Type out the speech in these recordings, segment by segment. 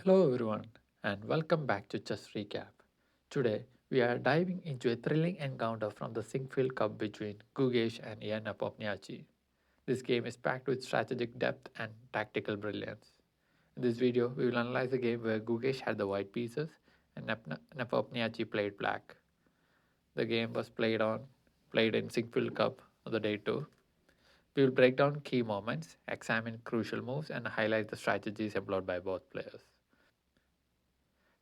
Hello everyone and welcome back to Just Recap. Today we are diving into a thrilling encounter from the Sinquefield Cup between Gukesh and Nepomniachtchi. This game is packed with strategic depth and tactical brilliance. In this video, we will analyze the game where Gukesh had the white pieces and Nepomniachtchi played black. The game was played in Sinquefield Cup on the day 2. We will break down key moments, examine crucial moves, and highlight the strategies employed by both players.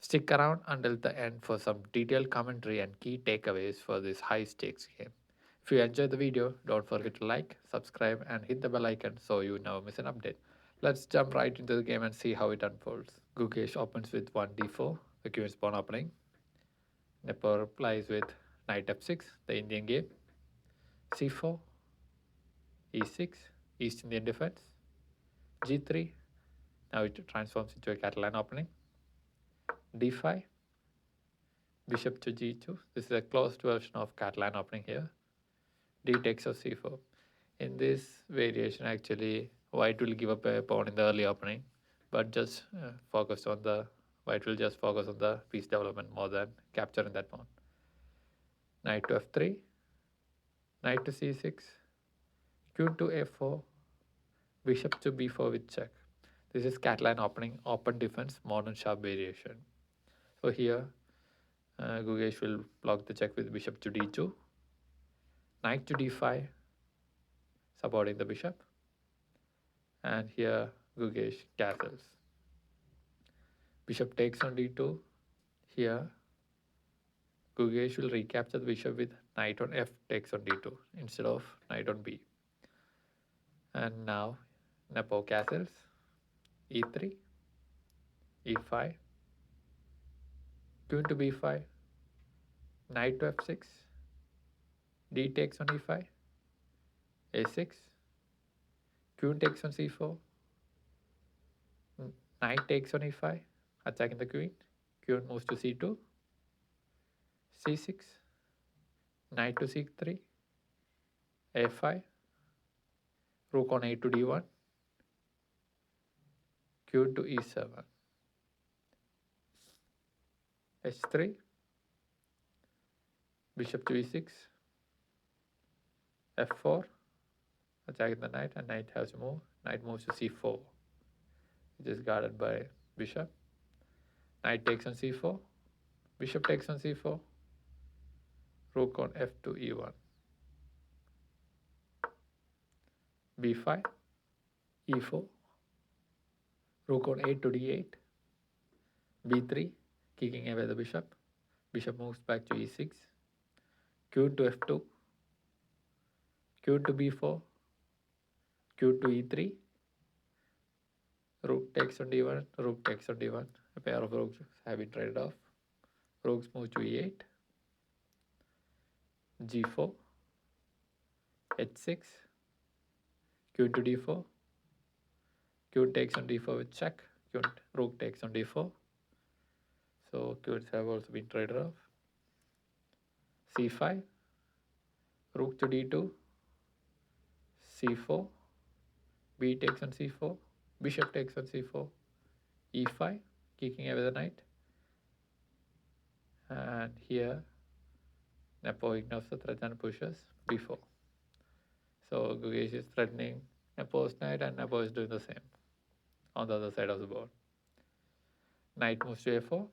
Stick around until the end for some detailed commentary and key takeaways for this high stakes game. If you enjoyed the video, don't forget to like, subscribe, and hit the bell icon so you never miss an update. Let's jump right into the game and see how it unfolds. Gukesh opens with 1d4, the queen's pawn opening. Nepo replies with knight f6, the Indian game. c4, e6, East Indian defense. g3, now it transforms into a Catalan opening. d5, bishop to g2. This is a closed version of Catalan opening here. D takes of c4. In this variation, actually, white will give up a pawn in the early opening, but just focus on the white will just focus on the piece development more than capturing that pawn. Knight to f3, knight to c6, queen to a4, bishop to b4 with check. This is Catalan opening, open defense, modern sharp variation. So here, Gukesh will block the check with bishop to d2, knight to d5, supporting the bishop, and here Gukesh castles. Bishop takes on d2. Here, Gukesh will recapture the bishop with knight on f takes on d2 instead of knight on b. And now Nepo castles, e3, e5, queen to b5, knight to f6, d takes on e5, a6, queen takes on c4, knight takes on e5, attacking the queen, queen moves to c2, c6, knight to c3, a5, rook on a to d1, queen to e7, h3, bishop to e6, f4, attacking the knight, and knight has to move. Knight moves to c4, which is guarded by bishop. Knight takes on c4, bishop takes on c4, rook on f to e1, b5, e4, rook on a to d8, b3, kicking away the bishop. Bishop moves back to e6, queen to f2, queen to b4, queen to e3, rook takes on d1, rook takes on d1. A pair of rooks have been traded off. Rooks move to e8, g4, h6, queen to d4, queen takes on d4 with check, rook takes on d4. So queens have also been traded off. c5, rook to d2, c4, b takes on c4, bishop takes on c4, e5, kicking away the knight. And here, Nepo ignores the threat and pushes b4. So Gukesh is threatening Nepo's knight, and Nepo is doing the same on the other side of the board. Knight moves to a4,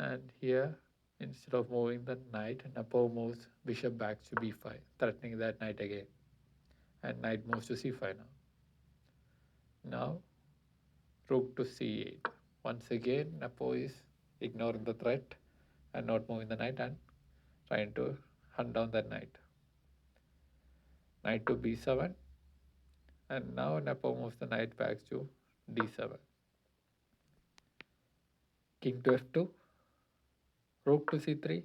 and here, instead of moving the knight, Nepo moves bishop back to b5, threatening that knight again. And knight moves to c5 now. Now, rook to c8. Once again, Nepo is ignoring the threat and not moving the knight and trying to hunt down that knight. Knight to b7. And now Nepo moves the knight back to d7. King to f2. Rook to c3.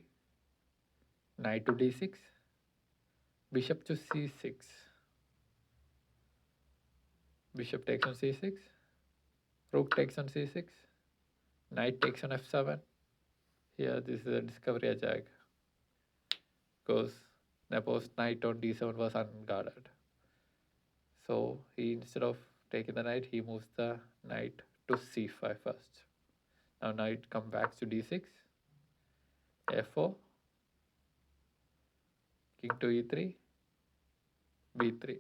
Knight to d6. Bishop to c6. Bishop takes on c6. Rook takes on c6. Knight takes on f7. Here, this is a discovery attack because Nepo's knight on d7 was unguarded. So he, instead of taking the knight, he moves the knight to c5 first. Now knight come back to d6, f4, king to e3, b3.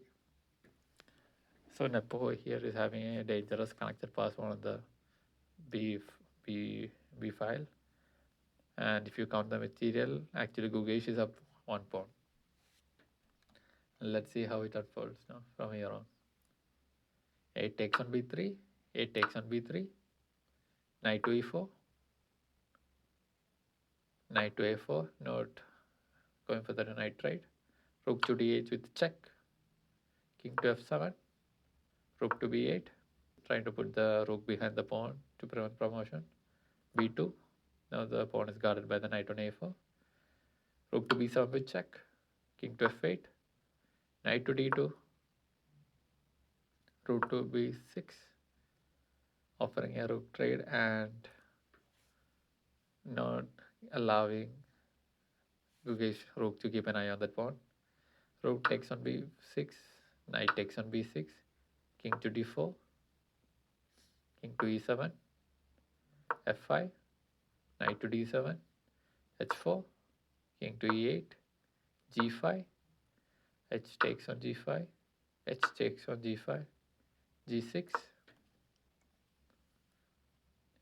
So Nepo here is having a dangerous connected pass on the b b b file, and if you count the material, actually Gukesh is up 1 pawn. Let's see how it unfolds now from here on. A takes on b3, a takes on b3, knight to e4, knight to a4, not going for the knight trade, rook to d8 with check, king to f7, rook to b8, trying to put the rook behind the pawn to prevent promotion, b2, now the pawn is guarded by the knight on a4, rook to b7 with check, king to f8, knight to d2, rook to b6, offering a rook trade and not allowing Gukesh rook to keep an eye on that pawn. Rook takes on b6, knight takes on b6, king to d4, king to e7, f5, knight to d7, h4, king to e8, g5, h takes on g5, h takes on g5, g6,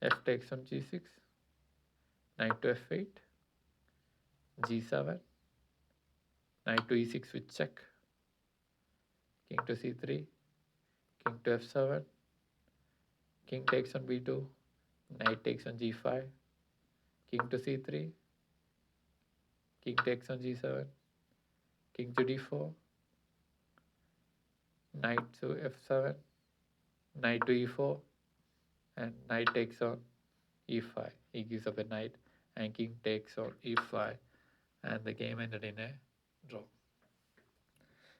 f takes on g6, knight to f8, g7, knight to e6 with check, king to c3, king to f7, king takes on b2, knight takes on g5, king to c3, king takes on g7, king to d4, knight to f7, knight to e4, and knight takes on e5. He gives up a knight, and king takes on e5, and the game ended in a draw.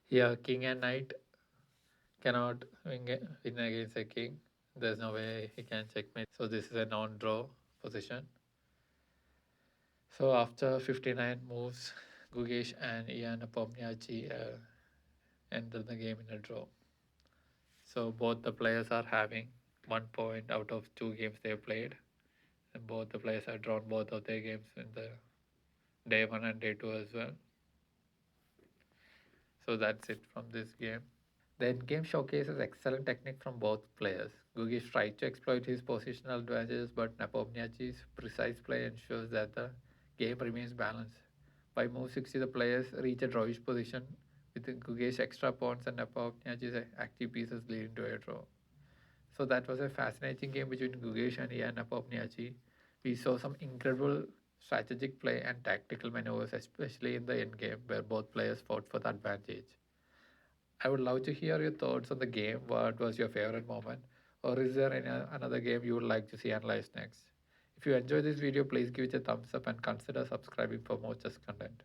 Here, king and knight cannot win against a king. There's no way he can checkmate. So this is a non-draw position. So after 59 moves, Gukesh and Ian Nepomniachtchi entered the game in a draw. So both the players are having 1 point out of 2 games they played, and both the players have drawn both of their games in the day 1 and day 2 as well. So that's it from this game. The endgame showcases excellent technique from both players. Gukesh tried to exploit his positional advantages, but Nepomniachtchi's precise play ensures that the game remains balanced. By move 60, the players reach a drawish position with Gukesh's extra pawns and Nepomniachtchi's active pieces leading to a draw. So that was a fascinating game between Gukesh and Ian Nepomniachtchi. We saw some incredible strategic play and tactical maneuvers, especially in the endgame, where both players fought for the advantage. I would love to hear your thoughts on the game. What was your favorite moment? Or is there any another game you would like to see analyzed next? If you enjoyed this video, please give it a thumbs up and consider subscribing for more chess content.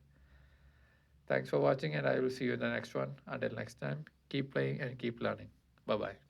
Thanks for watching, and I will see you in the next one. Until next time, keep playing and keep learning. Bye bye.